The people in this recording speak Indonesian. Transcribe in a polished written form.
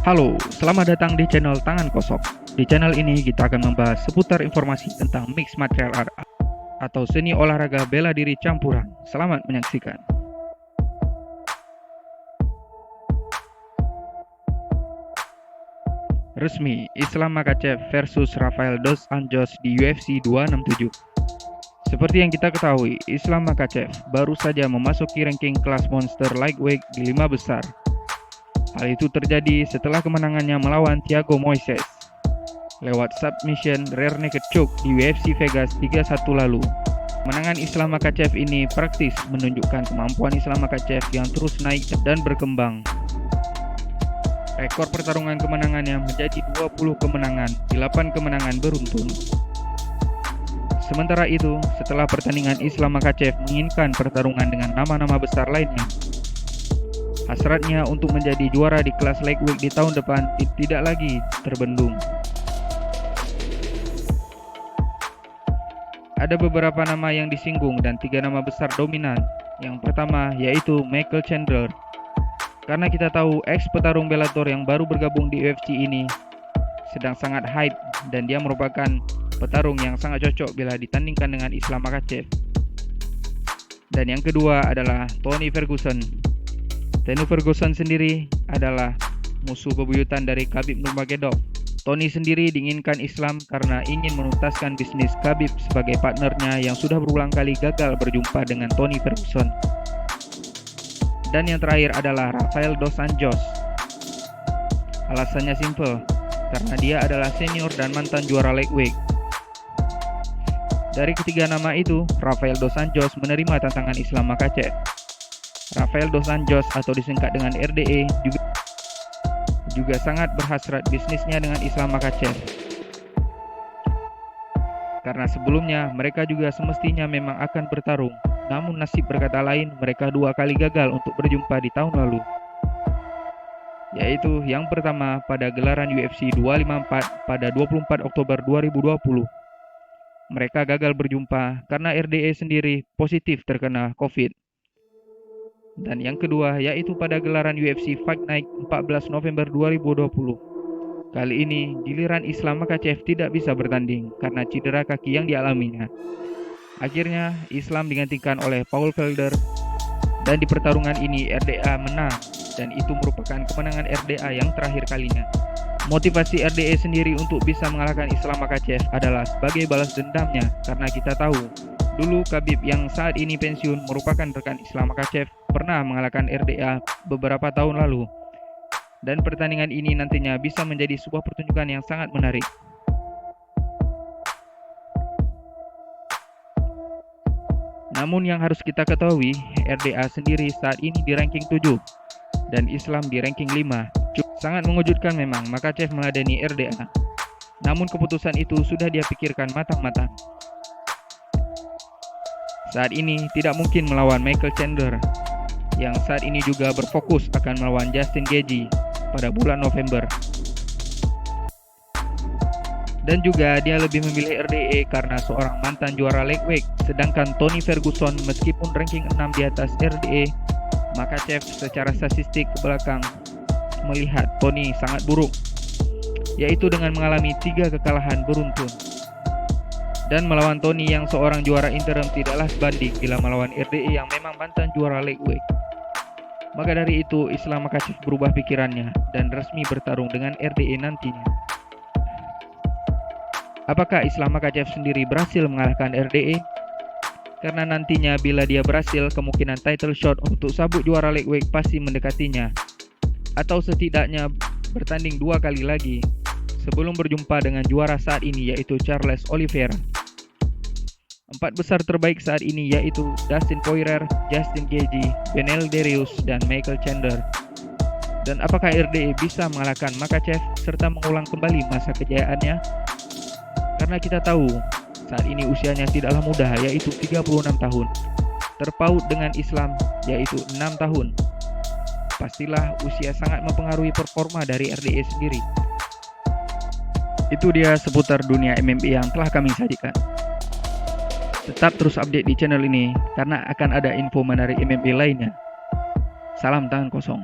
Halo, selamat datang di channel Tangan Kosong. Di channel ini kita akan membahas seputar informasi tentang mixed martial art atau seni olahraga bela diri campuran. Selamat menyaksikan. Resmi, Islam Makhachev versus Rafael dos Anjos di UFC 267. Seperti yang kita ketahui, Islam Makhachev baru saja memasuki ranking kelas monster lightweight di 5 besar. Hal itu terjadi setelah kemenangannya melawan Thiago Moises lewat submission rear naked choke di UFC Vegas 31 lalu. Kemenangan Islam Makhachev ini praktis menunjukkan kemampuan Islam Makhachev yang terus naik dan berkembang. Rekor pertarungan kemenangannya menjadi 20 kemenangan, 8 kemenangan beruntun. Sementara itu, setelah pertandingan Islam Makhachev menginginkan pertarungan dengan nama-nama besar lainnya. Hasratnya untuk menjadi juara di kelas lightweight di tahun depan tidak lagi terbendung. Ada beberapa nama yang disinggung dan 3 nama besar dominan. Yang pertama yaitu Michael Chandler. Karena kita tahu ex-petarung Bellator yang baru bergabung di UFC ini sedang sangat hype dan dia merupakan petarung yang sangat cocok bila ditandingkan dengan Islam Makhachev. Dan yang kedua adalah Tony Ferguson. Tony Ferguson sendiri adalah musuh bebuyutan dari Khabib Nurmagomedov. Tony sendiri diinginkan Islam karena ingin menuntaskan bisnis Khabib sebagai partnernya yang sudah berulang kali gagal berjumpa dengan Tony Ferguson. Dan yang terakhir adalah Rafael dos Anjos. Alasannya simple, karena dia adalah senior dan mantan juara lightweight. Dari ketiga nama itu, Rafael dos Anjos menerima tantangan Islam Makhachev. Rafael dos Anjos atau disingkat dengan RDA juga sangat berhasrat bisnisnya dengan Islam Makhachev. Karena sebelumnya mereka juga semestinya memang akan bertarung, namun nasib berkata lain, mereka 2 kali gagal untuk berjumpa di tahun lalu. Yaitu yang pertama pada gelaran UFC 254 pada 24 Oktober 2020. Mereka gagal berjumpa karena RDA sendiri positif terkena COVID. Dan yang kedua yaitu pada gelaran UFC Fight Night 14 November 2020. Kali ini giliran Islam Makhachev tidak bisa bertanding karena cedera kaki yang dialaminya. Akhirnya Islam digantikan oleh Paul Felder dan di pertarungan ini RDA menang dan itu merupakan kemenangan RDA yang terakhir kalinya. Motivasi RDA sendiri untuk bisa mengalahkan Islam Makhachev adalah sebagai balas dendamnya karena kita tahu dulu Khabib yang saat ini pensiun merupakan rekan Islam Makhachev pernah mengalahkan RDA beberapa tahun lalu. Dan pertandingan ini nantinya bisa menjadi sebuah pertunjukan yang sangat menarik. Namun yang harus kita ketahui, RDA sendiri saat ini di ranking 7 dan Islam di ranking 5. Sangat mengejutkan memang Makhachev meladeni RDA. Namun keputusan itu sudah dia pikirkan matang-matang. Saat ini tidak mungkin melawan Michael Chandler yang saat ini juga berfokus akan melawan Justin Gaethje pada bulan November. Dan juga dia lebih memilih RDA karena seorang mantan juara lightweight, sedangkan Tony Ferguson meskipun ranking 6 di atas RDA, Makhachev secara statistik ke belakang melihat Tony sangat buruk, yaitu dengan mengalami 3 kekalahan beruntun. Dan melawan Tony yang seorang juara interim tidaklah sebanding bila melawan RDA yang memang mantan juara lightweight. Maka dari itu Islam Makhachev berubah pikirannya dan resmi bertarung dengan RDA nantinya. Apakah Islam Makhachev sendiri berhasil mengalahkan RDA? Karena nantinya bila dia berhasil, kemungkinan title shot untuk sabuk juara lightweight pasti mendekatinya. Atau setidaknya bertanding 2 kali lagi sebelum berjumpa dengan juara saat ini yaitu Charles Oliveira. 4 besar terbaik saat ini yaitu Dustin Poirier, Justin Gaethje, Beneil Dariush, dan Michael Chandler. Dan apakah RDA bisa mengalahkan Makhachev serta mengulang kembali masa kejayaannya? Karena kita tahu saat ini usianya tidaklah muda yaitu 36 tahun. Terpaut dengan Islam yaitu 6 tahun. Pastilah usia sangat mempengaruhi performa dari RDA sendiri. Itu dia seputar dunia MMA yang telah kami sajikan. Tetap terus update di channel ini karena akan ada info menarik MMA lainnya. Salam tangan kosong.